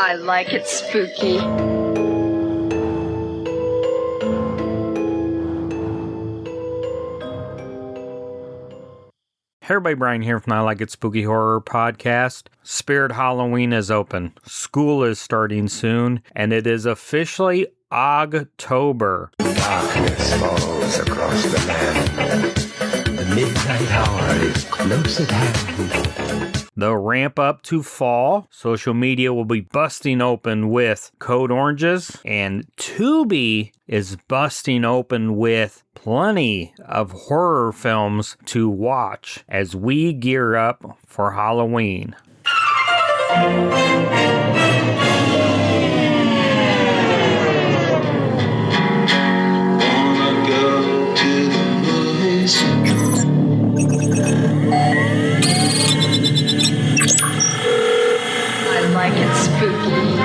I like it spooky. Hey everybody, Brian here from I Like It Spooky Horror Podcast. Spirit Halloween is open. School is starting soon, and it is officially Augtober. Darkness falls across the land. The midnight hour is close at hand. They'll ramp up to fall. Social media will be busting open with code oranges, and Tubi is busting open with plenty of horror films to watch as we gear up for Halloween. I like it spooky.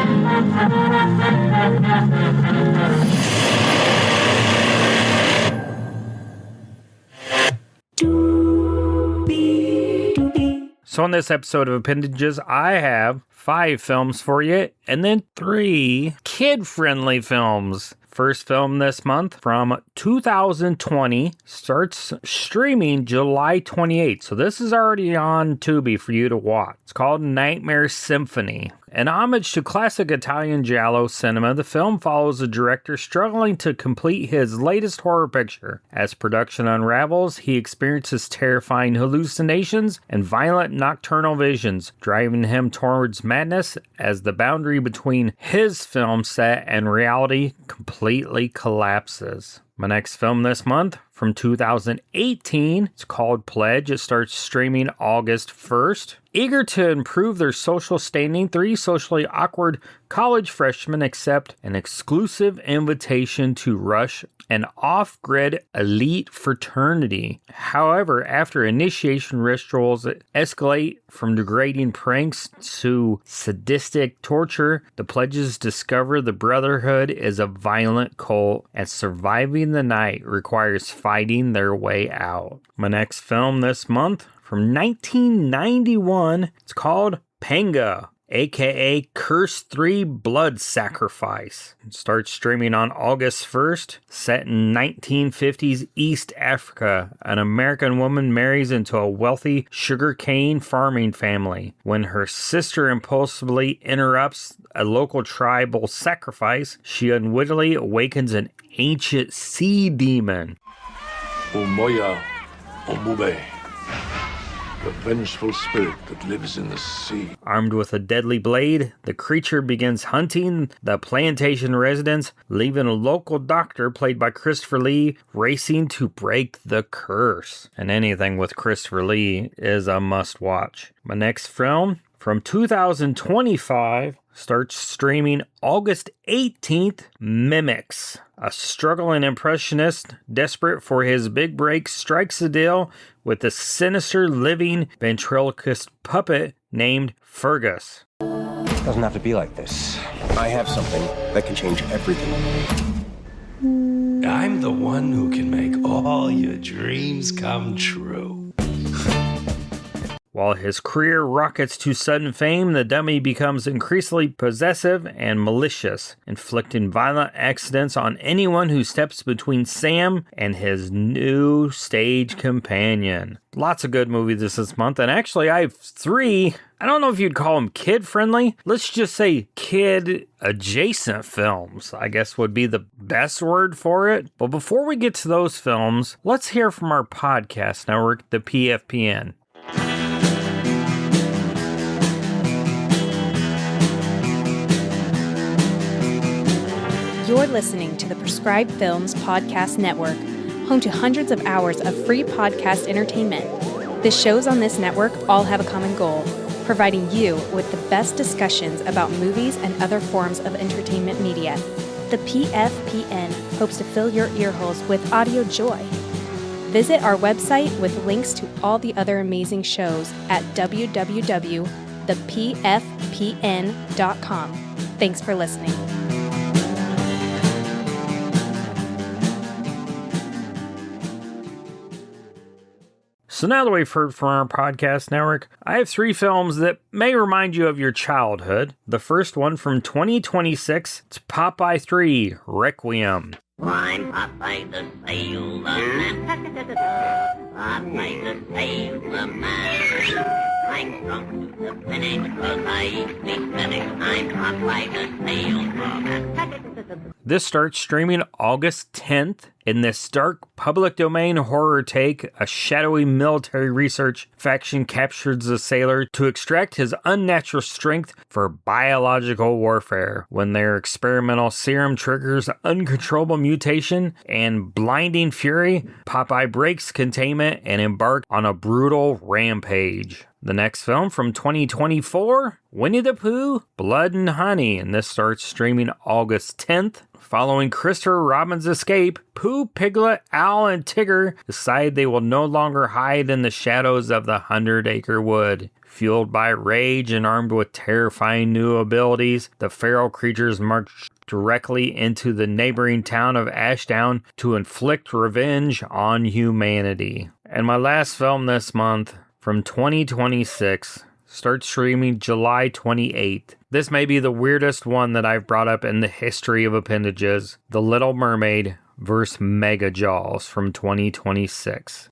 So in this episode of Appendages, I have 5 films for you, and then 3 kid-friendly films. First film this month from 2020 starts streaming July 28th. So this is already on Tubi for you to watch. It's called Nightmare Symphony. An homage to classic Italian giallo cinema, the film follows a director struggling to complete his latest horror picture. As production unravels, he experiences terrifying hallucinations and violent nocturnal visions, driving him towards madness as the boundary between his film set and reality completely collapses. My next film this month from 2018, it's called Pledge. It starts streaming August 1st. Eager to improve their social standing, 3 socially awkward college freshmen accept an exclusive invitation to rush an off-grid elite fraternity. However, after initiation rituals escalate from degrading pranks to sadistic torture, the pledges discover the Brotherhood is a violent cult, and surviving the night requires fighting their way out. My next film this month, from 1991, it's called Penga, aka Curse 3 Blood Sacrifice. It starts streaming on August 1st. Set in 1950s East Africa, an American woman marries into a wealthy sugarcane farming family. When her sister impulsively interrupts a local tribal sacrifice, she unwittingly awakens an ancient sea demon. Umoya Omube, the vengeful spirit that lives in the sea. Armed with a deadly blade, the creature begins hunting the plantation residents, leaving a local doctor, played by Christopher Lee, racing to break the curse. And anything with Christopher Lee is a must-watch. My next film, from 2025, starts streaming August 18th, Mimics. A struggling impressionist, desperate for his big break, strikes a deal with a sinister living ventriloquist puppet named Fergus. It doesn't have to be like this. I have something that can change everything. I'm the one who can make all your dreams come true. While his career rockets to sudden fame, the dummy becomes increasingly possessive and malicious, inflicting violent accidents on anyone who steps between Sam and his new stage companion. Lots of good movies this month, and actually I have 3, I don't know if you'd call them kid-friendly, let's just say kid-adjacent films, I guess would be the best word for it. But before we get to those films, let's hear from our podcast network, the PFPN. You're listening to the Prescribed Films Podcast Network, home to hundreds of hours of free podcast entertainment. The shows on this network all have a common goal, providing you with the best discussions about movies and other forms of entertainment media. The PFPN hopes to fill your earholes with audio joy. Visit our website with links to all the other amazing shows at www.thepfpn.com. Thanks for listening. So now that we've heard from our podcast network, I have 3 films that may remind you of your childhood. The first one from 2026, it's Popeye 3, Requiem. I'm Popeye the Sailor Man. Popeye the Sailor Man. I'm come to the finish, 'cause I speak Finnish. I'm Popeye the Sailor Man. This starts streaming August 10th. In this dark public domain horror take, a shadowy military research faction captures a sailor to extract his unnatural strength for biological warfare. When their experimental serum triggers uncontrollable mutation and blinding fury, Popeye breaks containment and embarks on a brutal rampage. The next film from 2024, Winnie the Pooh, Blood and Honey, and this starts streaming August 10th. Following Christopher Robin's escape, Pooh, Piglet, Owl, and Tigger decide they will no longer hide in the shadows of the 100-acre wood. Fueled by rage and armed with terrifying new abilities, the feral creatures march directly into the neighboring town of Ashdown to inflict revenge on humanity. And my last film this month, from 2026, starts streaming July 28th. This may be the weirdest one that I've brought up in the history of appendages. The Little Mermaid vs. Mega Jaws from 2026.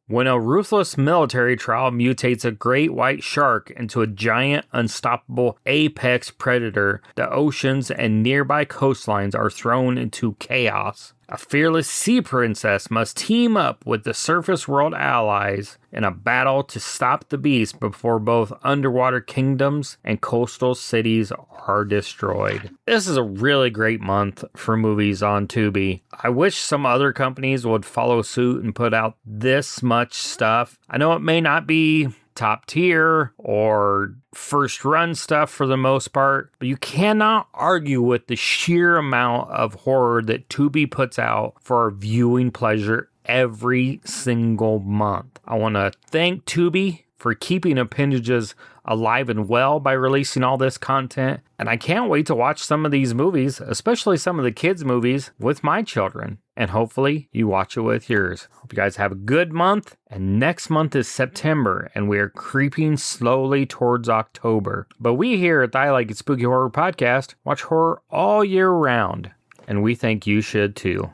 When a ruthless military trial mutates a great white shark into a giant, unstoppable apex predator, the oceans and nearby coastlines are thrown into chaos. A fearless sea princess must team up with the surface world allies in a battle to stop the beast before both underwater kingdoms and coastal cities are destroyed. This is a really great month for movies on Tubi. I wish some other companies would follow suit and put out this much stuff. I know it may not be top tier or first run stuff for the most part, but you cannot argue with the sheer amount of horror that Tubi puts out for our viewing pleasure every single month. I want to thank Tubi for keeping appendages alive and well by releasing all this content, and I can't wait to watch some of these movies, especially some of the kids' movies, with my children, and hopefully you watch it with yours. Hope you guys have a good month, and next month is September, and we are creeping slowly towards October. But we here at the I Like It Spooky Horror Podcast watch horror all year round, and we think you should too.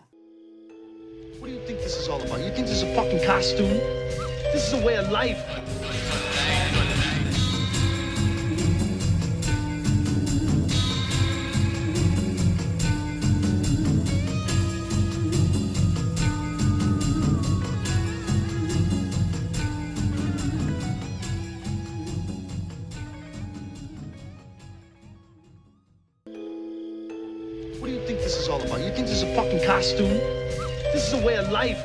What do you think this is all about? You think this is a fucking costume? This is a way of life. What do you think this is all about? You think this is a fucking costume? This is a way of life.